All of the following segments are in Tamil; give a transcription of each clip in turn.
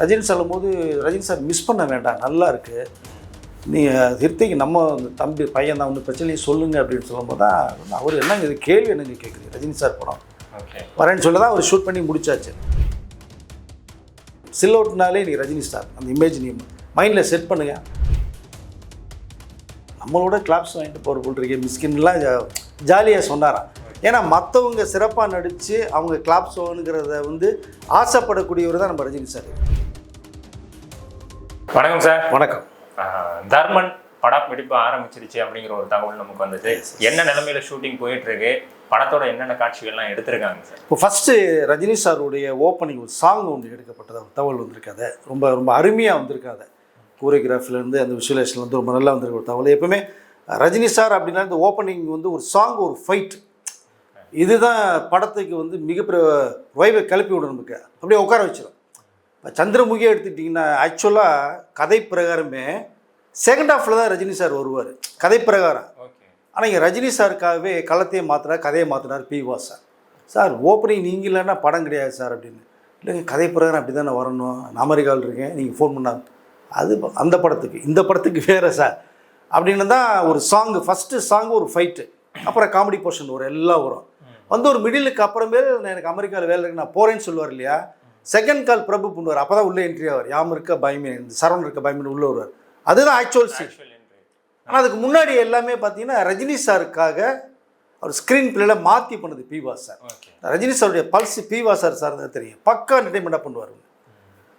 ரஜினி சொல்லும்போது ரஜினி சார் மிஸ் பண்ண வேண்டாம், நல்லா இருக்குது, நீங்கள் ஹிருத்திக்கு நம்ம தம்பி பையன் தான் வந்து பிரச்சனையை சொல்லுங்கள் அப்படின்னு சொல்லும்போது தான் அவர் என்னங்க இது கேள்வி என்னங்க கேட்குது, ரஜினி சார் படம் வரேன்னு சொல்ல தான் அவர் ஷூட் பண்ணி முடிச்சாச்சு. சில் அவுட்னாலே நீ ரஜினி ஸ்டார் அந்த இமேஜ் நீ மைண்டில் செட் பண்ணுங்க. நம்மளோட கிளாப்ஸ் வாங்கிட்டு போகிற போல்றீங்க மிஸ்கின்லாம் ஜாலியாக சொன்னாராம். ஏன்னா மற்றவங்க சிறப்பாக நடித்து அவங்க கிளாப்ஸ் வாங்குங்கிறத வந்து ஆசைப்படக்கூடியவர் தான் நம்ம ரஜினி சார். வணக்கம் சார். வணக்கம். தர்மன் படப்பிடிப்பு ஆரம்பிச்சிருச்சு அப்படிங்கிற ஒரு தகவல் நமக்கு வந்துச்சு. என்ன நிலைமையில ஷூட்டிங் போயிட்டு இருக்கு, படத்தோட என்னென்ன காட்சிகள்லாம் எடுத்திருக்காங்க சார்? இப்போ ஃபஸ்ட்டு ரஜினி சாருடைய ஓப்பனிங் ஒரு சாங் ஒன்று எடுக்கப்பட்டது தகவல் வந்திருக்காது, ரொம்ப ரொம்ப அருமையாக வந்திருக்காது. கோரியோகிராஃபிலேருந்து அந்த விஷுவலேஷன்லேருந்து ரொம்ப நல்லா வந்திருக்க ஒரு தகவல். எப்பவுமே ரஜினி சார் அப்படின்னா இந்த ஓப்பனிங் வந்து ஒரு சாங், ஒரு ஃபைட், இதுதான் படத்துக்கு வந்து மிகப்பெரிய வைவை கிளப்பி விடும், நமக்கு அப்படியே உட்கார வச்சிடும். இப்போ சந்திரமுகியை எடுத்துக்கிட்டிங்கன்னா ஆக்சுவலாக கதை பிரகாரமே செகண்ட் ஹாஃபில் தான் ரஜினி சார் வருவார் கதை பிரகாரம். ஆனால் இங்கே ரஜினி சாருக்காகவே களத்தையே மாற்றினார், கதையை மாற்றினார் பி.வா சார். சார் ஓப்பனிங் நீங்கள் இல்லைன்னா படம் கிடையாது சார் அப்படின்னு. இல்லைங்க கதை பிரகாரம் அப்படி தானே வரணும், நான் அமெரிக்காவில் இருக்கேன், நீங்கள் ஃபோன் பண்ணால் அது அந்த படத்துக்கு இந்த படத்துக்கு வேறு சார் அப்படின்னு தான் ஒரு சாங்கு. ஃபஸ்ட்டு சாங்கு ஒரு ஃபைட்டு, அப்புறம் காமெடி போர்ஷன் வரும், எல்லாம் வரும். வந்து ஒரு மிடிலுக்கு அப்புறமே எனக்கு அமெரிக்காவில் வேலை இருக்கு நான் போகிறேன்னு சொல்லுவார் இல்லையா. செகண்ட் கால் பிரபு பண்ணுவார், அப்போ தான் உள்ளே என்ட்ரி ஆவார். யாம் இருக்க பயமே, இந்த சரவணன் இருக்க பயமே உள்ளே வருவார். அதுதான் ஆக்சுவல் சீன். ஆனால் அதுக்கு முன்னாடி எல்லாமே பார்த்தீங்கன்னா ரஜினி சாருக்காக அவர் ஸ்க்ரீன் பிளேயில் மாற்றி பண்ணது பி.வா சார். ரஜினி சாருடைய பல்ஸ் பி.வா சார் தான் தெரியும், பக்கா என்டர்டைன்மெண்ட்டாக பண்ணுவார்.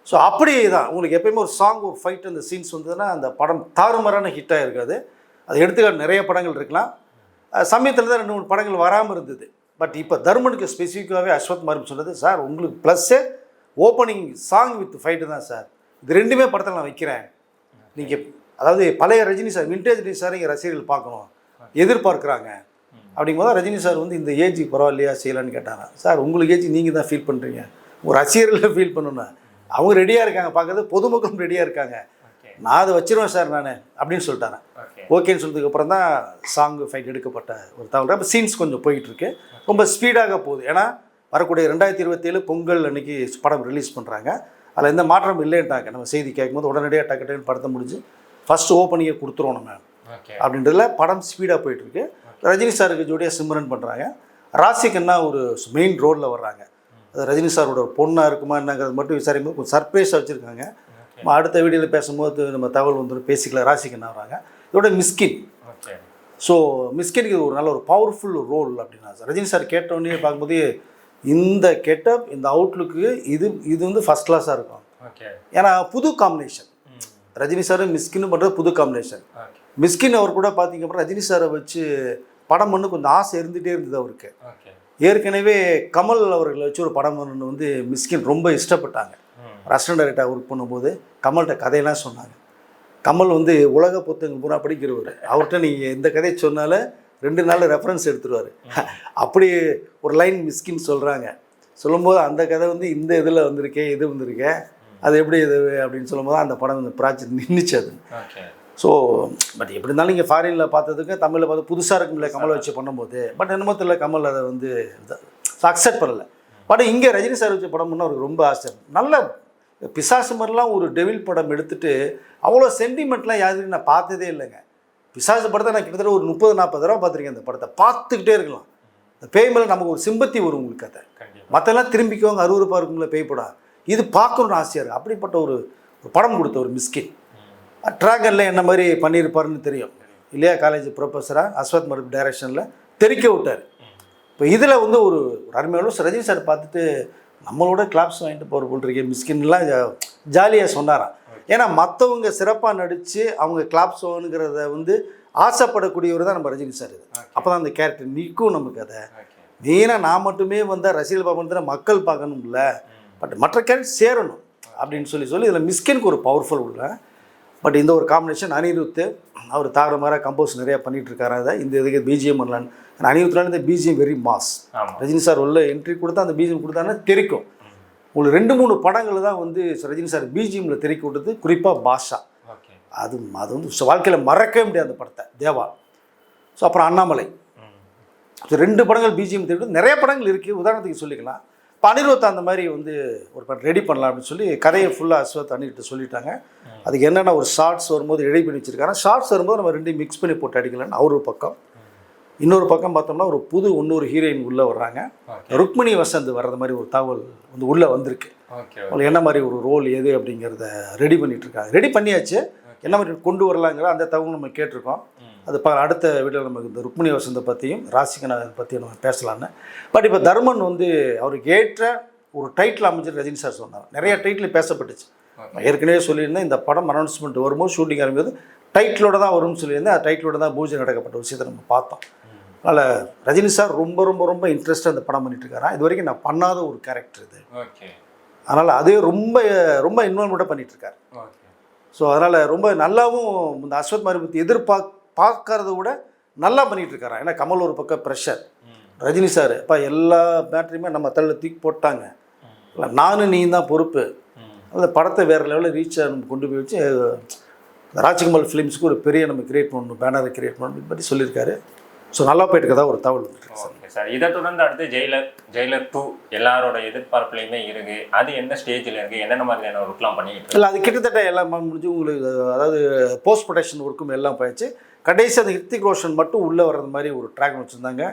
ஸோ அப்படி தான் உங்களுக்கு எப்பயுமே ஒரு சாங், ஒரு ஃபைட், அந்த சீன்ஸ் வந்ததுன்னா அந்த படம் தாறுமாறான ஹிட்டாக இருக்காது. அது எடுத்துக்காட்டு நிறைய படங்கள் இருக்கலாம், சமயத்தில் தான் 2-3 படங்கள் வராமல் இருந்தது. பட் இப்போ தர்மனுக்கு ஸ்பெசிஃபிக்காகவே அஸ்வத் மாரி சொன்னது, சார் உங்களுக்கு ப்ளஸ்ஸே ஓப்பனிங் சாங் வித் ஃபைட்டு தான் சார், இது ரெண்டுமே படத்தில் நான் வைக்கிறேன். நீங்கள் அதாவது பழைய Rajini sir, vintage Rajini sir இங்கே ரசிகர்கள் பார்க்கணும் எதிர்பார்க்குறாங்க. அப்படிங்கும்போது ரஜினி சார் வந்து இந்த ஏஜுக்கு பரவாயில்லையா செய்யலான்னு கேட்டாங்க. சார் உங்களுக்கு ஏஜ் நீங்கள் தான் ஃபீல் பண்ணுறீங்க, ஒரு ரசிகர்கள் ஃபீல் பண்ணணும், அவங்க ரெடியாக இருக்காங்க பார்க்குறது, பொதுமக்களும் ரெடியாக இருக்காங்க, நான் அதை வச்சிருவேன் சார் நான் அப்படின்னு சொல்லிட்டாங்க. ஓகேன்னு சொல்றதுக்கப்புறம் தான் சாங்கு ஃபைட் எடுக்கப்பட்ட ஒரு தகவல். அப்போ சீன்ஸ் கொஞ்சம் போயிட்டுருக்கு, ரொம்ப ஸ்பீடாக போகுது. ஏன்னா வரக்கூடிய 2027 பொங்கல் அன்றைக்கி படம் ரிலீஸ் பண்ணுறாங்க, அதில் எந்த மாற்றம் இல்லைன்ட்டாங்க. நம்ம செய்தி கேட்கும்போது உடனடியாக டக்குன்னு படத்தை முடிஞ்சு ஃபஸ்ட்டு ஓப்பனிங்கை கொடுத்துருவோம் நம்ம அப்படின்றதுல படம் ஸ்பீடாக போயிட்டுருக்கு. ரஜினி சாருக்கு ஜோடியாக சிம்ரன் பண்ணுறாங்க, ராசிகண்ணா ஒரு மெயின் ரோலில் வர்றாங்க. அது ரஜினி சாரோட ஒரு பொண்ணாக இருக்குமா என்னங்கிறது மட்டும் விசாரிக்கும்போது கொஞ்சம் சர்ப்ரைஸாக வச்சுருக்காங்க. நம்ம அடுத்த வீடியோவில் பேசும்போது நம்ம தகவல் வந்துடும், பேசிக்கலாம். ராசிகண்ணா வர்றாங்க, இதோட மிஸ்கின். ஸோ மிஸ்கினுக்கு இது ஒரு நல்ல ஒரு பவர்ஃபுல் ரோல் அப்படின்னா சார் ரஜினி சார் கேட்டோடனே பார்க்கும்போது இந்த கெட்டப், இந்த அவுட்லுக்கு இது வந்து ஃபஸ்ட் கிளாஸாக இருக்கும். ஏன்னா புது காம்பினேஷன், ரஜினி சார் மிஸ்கின்னு பண்ணுறது புது காம்பினேஷன். மிஸ்கின் அவர் கூட பார்த்தீங்க அப்படின்னா ரஜினி சாரை வச்சு படம் பண்ணு கொஞ்சம் ஆசை இருந்துகிட்டே இருந்தது அவருக்கு. ஏற்கனவே கமல் அவர்களை வச்சு ஒரு படம் பண்ணு வந்து மிஸ்கின் ரொம்ப இஷ்டப்பட்டாங்க. அசிஸ்டன்ட் டைரக்டர் ஒர்க் பண்ணும்போது கமல்கிட்ட கதையெல்லாம் சொன்னாங்க. கமல் வந்து உலக புத்தகம் பூரா படிக்கிறவர், அவர்கிட்ட நீங்கள் இந்த கதையை சொன்னாலும் 2 நாள் ரெஃபரன்ஸ் எடுத்துருவார். அப்படி ஒரு லைன் மிஸ்கின் சொல்கிறாங்க. சொல்லும்போது அந்த கதை வந்து இந்த இதில் வந்திருக்கேன், இது வந்திருக்கேன், அது எப்படி இது அப்படின்னு சொல்லும்போது அந்த படம் இந்த ப்ராஜெக்ட் நின்றுச்சு அது. ஸோ பட் எப்படி இருந்தாலும் நீங்கள் ஃபாரினில் பார்த்ததுக்கு தமிழில் பார்த்து புதுசாக இருக்கும்ல கமலை வச்சு பண்ணும்போது. பட் என்னமோ தெரியல கமல் அதை வந்து அக்செப்ட் பண்ணலை. பட் இங்கே ரஜினி சார் வச்சு படம் பண்ணால் அவருக்கு ரொம்ப ஆசை. நல்ல பிசாசு மாதிரிலாம் ஒரு டெவில் படம் எடுத்துகிட்டு அவ்வளோ சென்டிமெண்ட்லாம் யாருக்கு நான் பார்த்ததே இல்லைங்க. பிசாசு படத்தை நான் கிட்டத்தட்ட ஒரு 30-40 தடவை பார்த்துருக்கேன். அந்த படத்தை பார்த்துக்கிட்டே இருக்கலாம். இந்த பேய் மேலே நமக்கு ஒரு சிம்பத்தி வரும் உங்களுக்கு. அதை மற்றெல்லாம் திரும்பிக்குவாங்க, அருவருப்பாக இருக்கும்ல பேய் படம், இது பார்க்கணுன்னு ஆசையாக இருக்குது. அப்படிப்பட்ட ஒரு படம் கொடுத்த ஒரு மிஸ்கின். ட்ராகனில் என்ன மாதிரி பண்ணியிருப்பாருன்னு தெரியும் இல்லையா, காலேஜ் ப்ரொஃபஸராக அஸ்வத் மருப் டைரக்ஷனில் தெரிக்க விட்டார். இப்போ இதில் வந்து ஒரு அருமையான ரஜினி சார் பார்த்துட்டு நம்மளோட கிளாப்ஸ் வாங்கிட்டு போகிற போல்றீங்க மிஸ்கின்லாம் ஜாலியாக சொன்னாராம். ஏன்னா மற்றவங்க சிறப்பாக நடித்து அவங்க கிளாப்ஸ் வாங்குங்கிறத வந்து ஆசைப்படக்கூடியவர் தான் நம்ம ரஜினி சார். இது அப்போ தான் அந்த கேரக்டர் நிற்கும் நமக்கு. அதை வீணாக நான் மட்டுமே வந்தால் ரசிகர்கள் பார்க்கணும், மக்கள் பார்க்கணும்ல, பட் மற்ற கேரக்டர் சேரணும் அப்படின்னு சொல்லி இதில் மிஸ்கினுக்கு ஒரு பவர்ஃபுல் உள்ள. பட் இந்த ஒரு காம்பினேஷன் அனிருத் அவர் தாறுமாறாக கம்போஸ் நிறையா பண்ணிகிட்ருக்காரு. அதை இந்த இதுக்கு பிஜிஎம் பண்ணலான்னு. அனிருத்னால இந்த BGM very mass. Rajini sir உள்ள என்ட்ரி கொடுத்தா அந்த பிஜிஎம் கொடுத்தாங்கன்னா தெரிக்கும். உங்களுக்கு 2-3 படங்கள் தான் வந்து ரஜினி சார் பிஜிஎம்மில் தெரிவிக்க விட்டது, குறிப்பாக பாஷா. அது வந்து வாழ்க்கையில் மறக்கவே முடியாது அந்த படத்தை, தேவா. ஸோ அப்புறம் அண்ணாமலை, ஸோ 2 படங்கள் பிஜிஎம் தெரிவித்து நிறைய படங்கள் இருக்குது. உதாரணத்துக்கு சொல்லிக்கலாம், அனிருத் அந்த மாதிரி வந்து ஒரு படம் ரெடி பண்ணலாம் அப்படின்னு சொல்லி கதையை ஃபுல்லாக அஸ்வத் அனிருத் சொல்லிட்டாங்க. அதுக்கு என்னென்ன ஒரு ஷார்ட்ஸ் வரும்போது ரெடி பண்ணி வச்சுருக்காங்க. ஷார்ட்ஸ் வரும்போது நம்ம ரெண்டையும் மிக்ஸ் பண்ணி போட்டு அடிக்கலான்னு அவர் ஒரு பக்கம். இன்னொரு பக்கம் பார்த்தோம்னா ஒரு புது இன்னொரு ஹீரோயின் உள்ளே வர்றாங்க. ருக்மிணி வசந்த் வர்றது மாதிரி ஒரு தகவல் வந்து உள்ளே வந்திருக்கு. அவங்களுக்கு என்ன மாதிரி ஒரு ரோல் எது அப்படிங்கிறத ரெடி பண்ணிகிட்ருக்காங்க. ரெடி பண்ணியாச்சு, என்ன மாதிரி கொண்டு வரலாங்கிற அந்த தகவல் நம்ம கேட்டிருக்கோம். அது அடுத்த வீடியோவில் நமக்கு இந்த ருக்மிணி வசந்தை பற்றியும் ராசிகநாதன் பற்றியும் நம்ம பேசலான்னு. பட் இப்போ தர்மன் வந்து அவருக்கு ஏற்ற ஒரு டைட்டில் அமைச்சர் ரஜினி சார் சொன்னார். நிறைய டைட்டில் பேசப்பட்டுச்சு. ஏற்கனவே சொல்லியிருந்தேன், இந்த படம் அனௌன்ஸ்மெண்ட் வரும்போது ஷூட்டிங் ஆரம்பிக்கும்போது டைட்டிலோட தான் வரும்னு சொல்லியிருந்தேன். அந்த டைட்டிலோட தான் பூஜை நடக்கப்பட்ட விஷயத்தை நம்ம பார்த்தோம். அதனால் ரஜினி சார் ரொம்ப ரொம்ப ரொம்ப இன்ட்ரெஸ்ட்டாக அந்த படம் பண்ணிட்டுருக்காரா. இது வரைக்கும் நான் பண்ணாத ஒரு கேரக்டர் இது. அதனால் அதே ரொம்ப ரொம்ப இன்வால்மெண்ட்டாக பண்ணிகிட்ருக்காரு. ஸோ அதனால் ரொம்ப நல்லாவும் இந்த அஸ்வத் மாரிமுத்து பார்க்கறத விட நல்லா பண்ணிகிட்டு இருக்காரா. ஏன்னா கமல் ஒரு பக்கம் ப்ரெஷர், ரஜினி சார் இப்போ எல்லா மேட்ரையுமே நம்ம தள்ள தூக்கி போட்டாங்க, இல்லை நானும் நீ தான் பொறுப்பு, அந்த படத்தை வேறு லெவலில் ரீச் நம்ம கொண்டு போய் வச்சு ராஜ்கமல் ஃபிலிம்ஸ்க்கு ஒரு பெரிய நம்ம கிரியேட் பண்ணணும், பேனரை கிரியேட் பண்ணணும் பற்றி சொல்லியிருக்காரு. ஸோ நல்லா போயிட்டு இருக்கதா ஒரு தகவல் வந்துருக்கு சார். ஓகே சார், இதை தொடர்ந்து அடுத்து ஜெயிலர் 2 எல்லாரோட எதிர்பார்ப்புலையுமே இருக்குது. அது எந்த ஸ்டேஜில் இருக்குது, என்னென்ன மாதிரியான ஒர்க்லாம் பண்ணிக்கிட்டு இல்லை, அது கிட்டத்தட்ட எல்லாம் முடிஞ்சு உங்களுக்கு அதாவது போஸ்ட் ப்ரொடக்ஷன் ஒர்க்கும் எல்லாம் போயிடுச்சு. கடைசி அந்த ஹிருத்திக் ரோஷன் மட்டும் உள்ளே வர்றது மாதிரி ஒரு ட்ராக் வச்சுருந்தாங்க.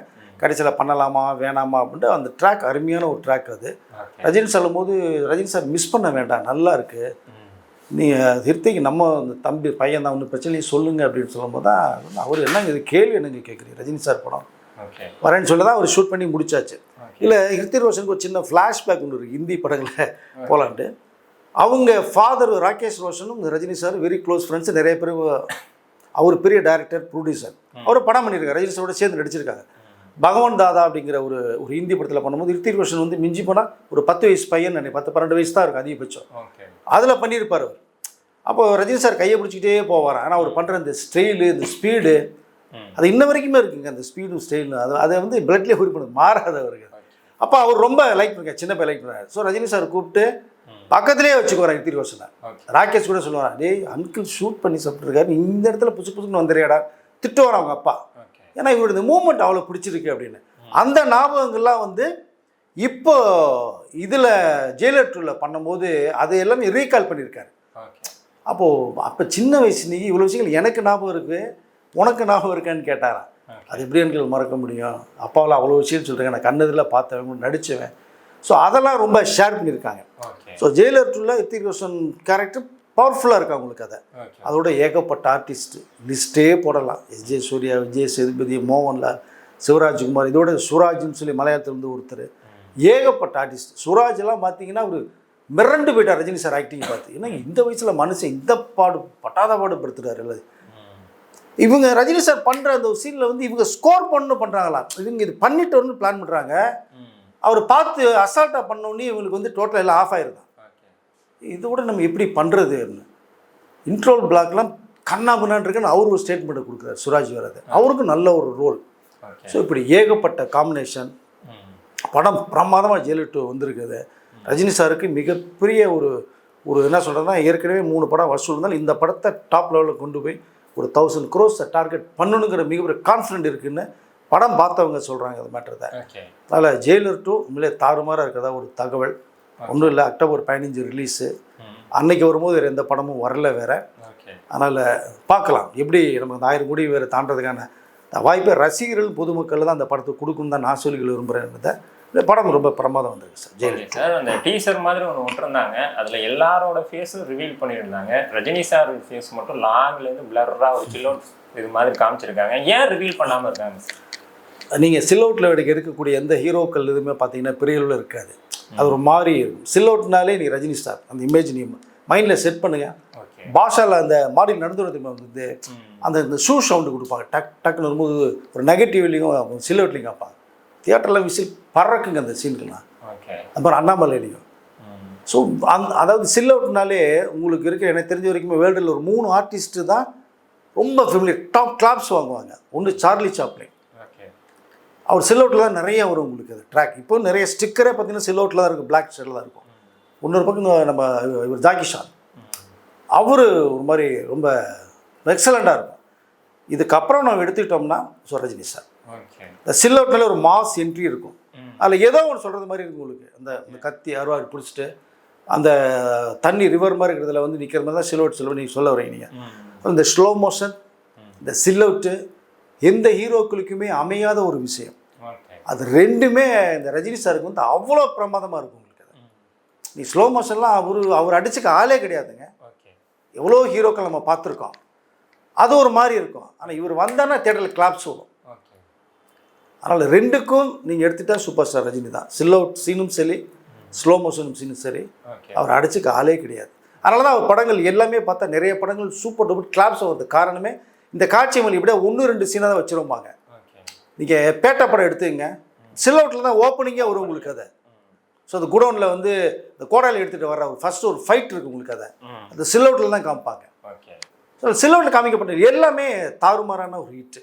கடைசியில் பண்ணலாமா வேணாமா அப்படின்ட்டு அந்த ட்ராக் அருமையான ஒரு ட்ராக். அது ரஜினி சொல்லும் போது ரஜினி சார் மிஸ் பண்ண வேண்டாம், நல்லா இருக்குது, நீ ஹிருத்திக் நம்ம தம்பி பையன் தான், ஒன்றும் பிரச்சனை சொல்லுங்கள் அப்படின்னு சொல்லும்போது தான் அவர் என்னங்க இது கேள்வி என்னங்க கேட்குறீங்க, ரஜினி சார் படம் வரேன்னு சொல்லி தான் அவர் ஷூட் பண்ணி முடிச்சாச்சு. இல்லை ஹிருத்திக் ரோஷனுக்கு ஒரு சின்ன ஃப்ளாஷ்பேக் ஒன்று இருக்குது ஹிந்தி படங்களில் போலான்ட்டு. அவங்க ஃபாதர் ராகேஷ் ரோஷனும் Rajini sir very close friends. நிறைய பேர் அவர் பெரிய டைரக்டர் ப்ரொடியூசர், அவர் படம் பண்ணியிருக்காரு, ரஜினி சாரோட சேர்ந்து நடிச்சிருக்காங்க. பகவான் தாதா அப்படிங்கிற ஒரு ஹிந்தி படத்தில் பண்ணும்போது ஹிருத்திக் ரோஷன் வந்து மிஞ்சி போனால் ஒரு 10 வயசு பையன், 10-12 வயசு தான் இருக்கும் அதிகபட்சம், அதில் பண்ணியிருப்பார் அவர். அப்போ ரஜினி சார் கையை பிடிச்சிக்கிட்டே போவார். ஆனால் அவர் பண்ணுற இந்த ஸ்டைலு, இந்த ஸ்பீடு, அது இன்ன வரைக்குமே இருக்குங்க. அந்த ஸ்பீடும் ஸ்டைலும் அதை வந்து பிளட்லேயே குறிப்பிடுது, மாறாதவருக்கு. அப்போ அவர் ரொம்ப லைக் பண்ணிருக்காரு, சின்ன பையன் லைக் பண்ணார். ஸோ ரஜினி சார் கூப்பிட்டு பக்கத்துலேயே வச்சுக்குவார் ஹிருத்திக் ரோஷனை. ராகேஷ் கூட சொல்லுவார், டேய் அங்கிள் ஷூட் பண்ணி சாப்பிட்ருக்காரு, இந்த இடத்துல புதுசுன்னு வந்துடுறியாடா, திட்டுவார் அவங்க அப்பா. ஏன்னா இவரோட இந்த மூமெண்ட் அவ்வளோ பிடிச்சிருக்கு அப்படின்னு. அந்த ஞாபகங்கள்லாம் வந்து இப்போ இதில் ஜெயிலர் 2ல பண்ணும்போது அது எல்லாமே ரீகால் பண்ணியிருக்காரு. அப்போ சின்ன வயசு நீ இவ்வளோ விஷயங்கள் எனக்கு ஞாபகம் இருக்குது, உனக்கு ஞாபகம் இருக்கான்னு கேட்டாரான். அது எப்படி எனக்கு மறக்க முடியும், அப்பாவில் அவ்வளோ விஷயம் சொல்கிறேன், நான் கண்ணதில் பார்த்தவன் நடித்தவன். ஸோ அதெல்லாம் ரொம்ப ஷேர் பண்ணியிருக்காங்க. ஸோ ஜெயிலர் 2ல ஹிருத்திக் ரோஷன் கேரக்டர் பவர்ஃபுல்லாக இருக்கா உங்களுக்கு. அதோட ஏகப்பட்ட ஆர்டிஸ்ட் லிஸ்ட்டே போடலாம். எஸ்.ஜே. சூர்யா, விஜய் சேதுபதி, மோகன்லால், சிவராஜ்குமார், இதோட சுராஜ்னு சொல்லி மலையாளத்துலேருந்து ஒருத்தர், ஏகப்பட்ட ஆர்டிஸ்ட். சுராஜெல்லாம் பார்த்தீங்கன்னா ஒரு மிரண்டு போயிட்டார் ரஜினி சார் ஆக்டிங் பார்த்து. ஏன்னா இந்த வயசில் மனுஷன் இந்த பட்டாத பாடுபடுத்துறாரு. இல்லை இவங்க ரஜினி சார் பண்ணுற அந்த சீனில் வந்து இவங்க ஸ்கோர் பண்ணுறாங்களா, இவங்க இது பண்ணிட்டோன்னு பிளான் பண்ணுறாங்க. அவர் பார்த்து அசால்ட்டாக பண்ணோன்னே இவங்களுக்கு வந்து டோட்டலாக எல்லாம் ஆஃப் ஆயிருதான். இதோட நம்ம எப்படி பண்ணுறது, இன்ட்ரோல் பிளாக்லாம் கண்ணாபுண்ணான் இருக்குன்னு அவர் ஒரு ஸ்டேட்மெண்ட்டை கொடுக்குறாரு சுராஜ் வர்றது, அவருக்கும் நல்ல ஒரு ரோல். ஸோ இப்படி ஏகப்பட்ட காம்பினேஷன் படம் பிரமாதமாக ஜெயிலர் 2 வந்திருக்குது. ரஜினி சாருக்கு மிகப்பெரிய ஒரு என்ன சொல்கிறதுனா, ஏற்கனவே 3 படம் வசூல் இருந்தாலும் இந்த படத்தை டாப் லெவலில் கொண்டு போய் ஒரு 1000 crores டார்கெட் பண்ணணுங்கிற மிகப்பெரிய கான்ஃபிடென்ட் இருக்குதுன்னு படம் பார்த்தவங்க சொல்கிறாங்க. அது மேட்டர் தான். அதில் ஜெயிலர் 2 உண்மையிலே தாறுமாறாக இருக்கிறதா ஒரு தகவல். ஒன்றும் இல்லை, அக்டோபர் 15 ரிலீஸு. அன்னைக்கு வரும்போது வேறு எந்த படமும் வரல வேறு. அதனால் பார்க்கலாம் எப்படி நம்ம அந்த 1000 கோடி வேறு தாண்டதுக்கான வாய்ப்பை ரசிகர்கள் பொதுமக்கள் தான் அந்த படத்துக்கு கொடுக்கணும்னு தான் நான் சொல்லி விரும்புகிறேன். இந்த படம் ரொம்ப பிரமாதம் வந்திருக்கு சார். ஜெயிலர் சார் அந்த டீசர் மாதிரி ஒன்று விட்டுருந்தாங்க, அதில் எல்லாரோட ஃபேஸும் ரிவீல் பண்ணியிருந்தாங்க. ரஜினி சார் ஃபேஸ் மட்டும் லாங்லேருந்து பிளர்ராக ஒரு சில்லவுட் இது மாதிரி காமிச்சிருக்காங்க. ஏன் ரிவீல் பண்ணாமல் இருக்காங்க சார்? நீங்கள் சில்லவுட்டில் இருக்கக்கூடிய எந்த ஹீரோக்கள் எதுவுமே பார்த்தீங்கன்னா பெரிய அளவில் இருக்காது. அது ஒரு மாதிரி இருக்கும். சில்லவுட்னாலே நீ ரஜினி ஸ்டார் அந்த இமேஜ் நீ மைண்டில் செட் பண்ணுங்கள். பாஷாவில் அந்த மாடியில் நடந்துறது வந்து அந்த ஷூ சவுண்டு கொடுப்பாங்க, டக் டக்குன்னு வரும்போது ஒரு நெகட்டிவ்லையும் சில்லவுட்லையும் காப்பாங்க. தியேட்டரில் விசில் பறக்குங்க அந்த சீன்கள்லாம். அப்புறம் அண்ணாமலையிலையும். ஸோ அதாவது சில்லவுட்னாலே உங்களுக்கு இருக்க எனக்கு தெரிஞ்ச வரைக்குமே வேர்ல்டில் ஒரு 3 ஆர்டிஸ்ட்டு தான் ரொம்ப ஃபெமிலியர் டாப் கிளாப்ஸ் வாங்குவாங்க. ஒன்று சார்லி சாப்ளின், அவர் சில்லவுட்டில் தான் நிறைய வரும் உங்களுக்கு அது ட்ராக். இப்போ நிறைய ஸ்டிக்கரே பார்த்தீங்கன்னா சில்லவுட்டில் தான் இருக்கும், பிளாக் ஷேடில் தான் இருக்கும். இன்னொரு பக்கம் நம்ம இவர் ஜாக்கி ஷான், அவர் ஒரு மாதிரி ரொம்ப எக்ஸலண்ட்டாக இருக்கும். இதுக்கப்புறம் நம்ம எடுத்துக்கிட்டோம்னா ரஜினி சார் இந்த சில்லவுட்னால ஒரு மாஸ் என்ட்ரி இருக்கும். அதில் ஏதோ ஒன்று சொல்கிறது மாதிரி இருக்கு உங்களுக்கு. அந்த கத்தி அருவாள் பிடிச்சிட்டு அந்த தண்ணி ரிவர் மாதிரி இருக்கிறதுல வந்து நிற்கிற மாதிரி தான் சிலோட் நீங்கள் சொல்ல வரீங்க. நீங்கள் இந்த ஸ்லோ மோஷன், இந்த சில்லவுட்டு எந்த ஹீரோக்களுக்குமே அமையாத ஒரு விஷயம். அது ரெண்டுமே இந்த ரஜினி சாருக்கு வந்து அவ்வளோ பிரமாதமாக இருக்கும் உங்களுக்கு. அது நீ ஸ்லோ மோஷன்லாம் அவர் அடிச்சுக்க ஆளே கிடையாதுங்க. எவ்வளோ ஹீரோக்கள் நம்ம பார்த்துருக்கோம். அது ஒரு மாதிரி இருக்கும். ஆனால் இவர் வந்தான்னா தேட்டரில் கிளாப்ஸ் வரும். அதனால் ரெண்டுக்கும் நீங்கள் எடுத்துகிட்டா சூப்பர் ஸ்டார் ரஜினி தான். சில்லவுட் சீனும் சரி, ஸ்லோ மோஷனும் சீனும் சரி, அவர் அடிச்சுக்க ஆளே கிடையாது. அதனால தான் அவர் படங்கள் எல்லாமே பார்த்தா நிறைய படங்கள் சூப்பர் டூப்பர் கிளாப்ஸ் வருது. காரணமே இந்த காட்சி மொழி இப்படியே 1-2 சீனாக தான் வச்சுருப்பாங்க. நீங்கள் பேட்டை படம் எடுத்துங்க, சில்லவுட்டில் தான் ஓப்பனிங்கே வரும் உங்களுக்கு. அதை ஸோ அந்த குடோனில் வந்து இந்த கோடாலி எடுத்துகிட்டு வர்ற ஃபஸ்ட்டு ஒரு ஃபைட் இருக்குது உங்களுக்கு. அதை அந்த சில்லவுட்டில் தான் காமிப்பாங்க. ஸோ சில்லவுட்டில் காமிக்கப்பட்டது எல்லாமே தாறுமாறான ஒரு ஹிட்டு.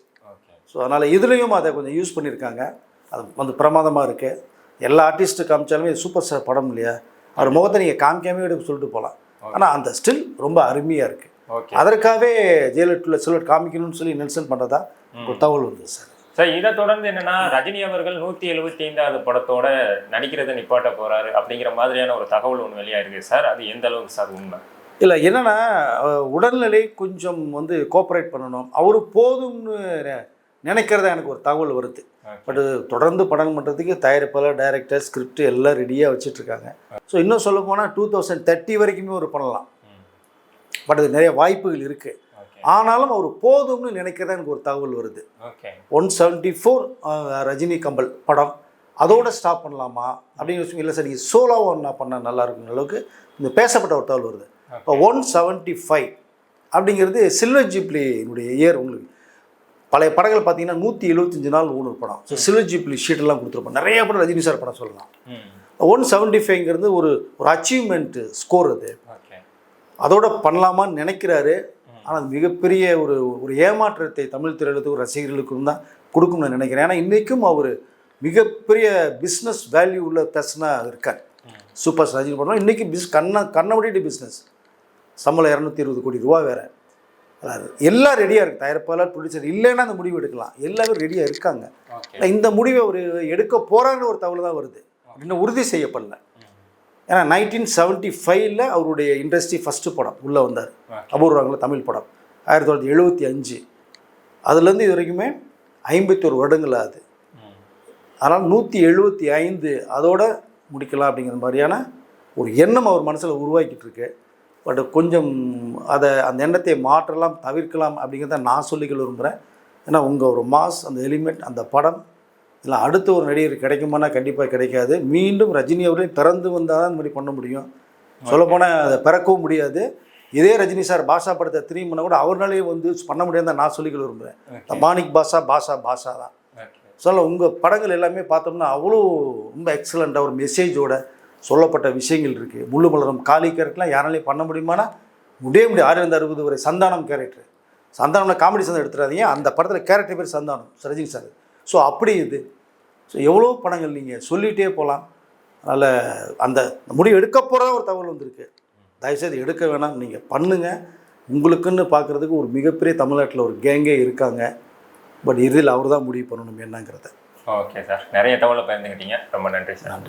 ஸோ அதனால் இதுலேயும் அதை கொஞ்சம் யூஸ் பண்ணியிருக்காங்க. அது வந்து பிரமாதமாக இருக்குது. எல்லா ஆர்டிஸ்ட்டு காமிச்சாலுமே சூப்பர் ஸ்டார் படம் இல்லையா, அவர் முகத்தை நீங்கள் காமிக்காமே எடுக்க சொல்லிட்டு போகலாம். ஆனால் அந்த ஸ்டில் ரொம்ப அருமையாக இருக்குது. அதற்காகவே ஜெயலலிதா சிலர் காமிக்கணும்னு சொல்லி நெல்சன் பண்ணுறதா ஒரு தகவல் வந்து சார். சார் இதை தொடர்ந்து என்னன்னா ரஜினி அவர்கள் 175வது படத்தோட நடிக்கிறத நிப்பாட்ட போறாரு அப்படிங்கிற மாதிரியான ஒரு தகவல் ஒன்று வெளியாயிருக்கு சார். அது எந்த அளவுக்கு சார் உண்மை? இல்லை, என்னென்னா உடல்நிலை கொஞ்சம் வந்து கோஆப்ரேட் பண்ணணும், அவரு போதும்னு நினைக்கிறதா எனக்கு ஒரு தகவல் வருது. பட் தொடர்ந்து படம் பண்ணுறதுக்கு தயாரிப்பாளர், டைரக்டர், ஸ்கிரிப்ட் எல்லாம் ரெடியாக வச்சுட்ருக்காங்க. ஸோ இன்னும் சொல்ல போனால் 2030 வரைக்குமே ஒரு பண்ணலாம். பட் அது நிறைய வாய்ப்புகள் இருக்குது. ஆனாலும் அவர் போதும்னு நினைக்கிறதா எனக்கு ஒரு தகவல் வருது. 174 ரஜினி கமல் படம் அதோட ஸ்டாப் பண்ணலாமா அப்படின்னு யோசிச்சு, இல்லை சார் நீங்கள் சோலோவாக ஒன்றா பண்ணால் நல்லா இருக்குங்கிற அளவுக்கு இந்த பேசப்பட்ட ஒரு தகவல் வருது. இப்போ 175 அப்படிங்கிறது சில்வர் ஜூப்ளியினுடைய இயர். உங்களுக்கு பழைய படங்கள் பார்த்தீங்கன்னா 175 நாள் ஒரு படம். ஸோ சில்வர் ஜூப்ளி ஷீட்டெல்லாம் கொடுத்துருப்போம். நிறைய படம் ரஜினி சார் படம் சொல்லலாம். 175ங்கிறது ஒரு அச்சீவ்மெண்ட் ஸ்கோர். அது அதோட பண்ணலாமான்னு நினைக்கிறாரு. ஆனால் அது மிகப்பெரிய ஒரு ஏமாற்றத்தை தமிழ் திரையுலகத்துக்கும் ரசிகர்களுக்கும் தான் கொடுக்கும்னு நான் நினைக்கிறேன். ஏன்னா இன்றைக்கும் அவர் மிகப்பெரிய பிஸ்னஸ் வேல்யூ உள்ள பர்சனாக இருக்கார். சூப்பர் ஸ்டார் ரஜினி படம் இன்றைக்கி கண்ணபடிட்டு பிஸ்னஸ். சம்பளம் 220 கோடி ரூபா வேறு. அதாவது எல்லாம் ரெடியாக இருக்குது. தயாரிப்பாளர், ப்ரொடியூசர் இல்லைன்னா அந்த முடிவு எடுக்கலாம். எல்லாமே ரெடியாக இருக்காங்க. இந்த முடிவை அவர் எடுக்க போகிறாங்கிற ஒரு தகவல் தான் வருது. இன்னும் உறுதி செய்யப்படல. ஏன்னா 1975 அவருடைய இண்டஸ்ட்ரி ஃபஸ்ட்டு படம் உள்ளே வந்தார். அபூர்வங்களில் தமிழ் படம் 1975. அதுலேருந்து இது வரைக்குமே 51 வருடங்கள் ஆகுது. அதனால் 175 அதோட முடிக்கலாம் அப்படிங்கிற மாதிரியான ஒரு எண்ணம் அவர் மனசில் உருவாக்கிட்டு இருக்கு. பட் கொஞ்சம் அந்த எண்ணத்தை மாற்றலாம், தவிர்க்கலாம் அப்படிங்கிறத நான் சொல்லிக்க விரும்புகிறேன். ஏன்னா உங்கள் ஒரு மாஸ், அந்த எலிமெண்ட், அந்த படம் இல்லை அடுத்த ஒரு நடிகர் கிடைக்குமானா கண்டிப்பாக கிடைக்காது. மீண்டும் ரஜினி அவர்களே பிறந்து வந்தால் தான் இந்த மாதிரி பண்ண முடியும். சொல்லப்போனால் அதை பிறக்கவும் முடியாது. இதே ரஜினி சார் பாஷா படத்தை திரும்பி பண்ணால் கூட அவர்னாலே வந்து பண்ண முடியாது நான் சொல்லிக்க விரும்புகிறேன். மாணிக் பாஷா தான் சொல்ல. உங்கள் படங்கள் எல்லாமே பார்த்தோம்னா அவ்வளோ ரொம்ப எக்ஸலண்ட்டாக ஒரு மெசேஜோட சொல்லப்பட்ட விஷயங்கள் இருக்குது. முள்ளு மலரும் காளி கேரக்டர்லாம் யாராலையும் பண்ண முடியுமானா முடியாது. 660 வரை சந்தானம் கேரக்டர். சந்தானம்னா காமெடி சந்தம் எடுத்துடாதீங்க. அந்த படத்தில் கேரக்டர் பேர் சந்தானம் ரஜினி சார். ஸோ அப்படி இது. ஸோ எவ்வளோ படங்கள் நீங்கள் சொல்லிகிட்டே போகலாம். அதனால் அந்த முடிவு எடுக்க போகிறதா ஒரு தகவல் வந்திருக்கு. தயவுசெய்து எடுக்க வேணாம், நீங்கள் பண்ணுங்கள். உங்களுக்குன்னு பார்க்குறதுக்கு ஒரு மிகப்பெரிய தமிழ்நாட்டில் ஒரு கேங்கே இருக்காங்க. பட் இதில் அவர் தான் முடிவு பண்ணணும் என்னங்கிறத. ஓகே சார், நிறைய தகவலை பயந்துக்கிட்டீங்க. ரொம்ப நன்றி சார். நன்றி.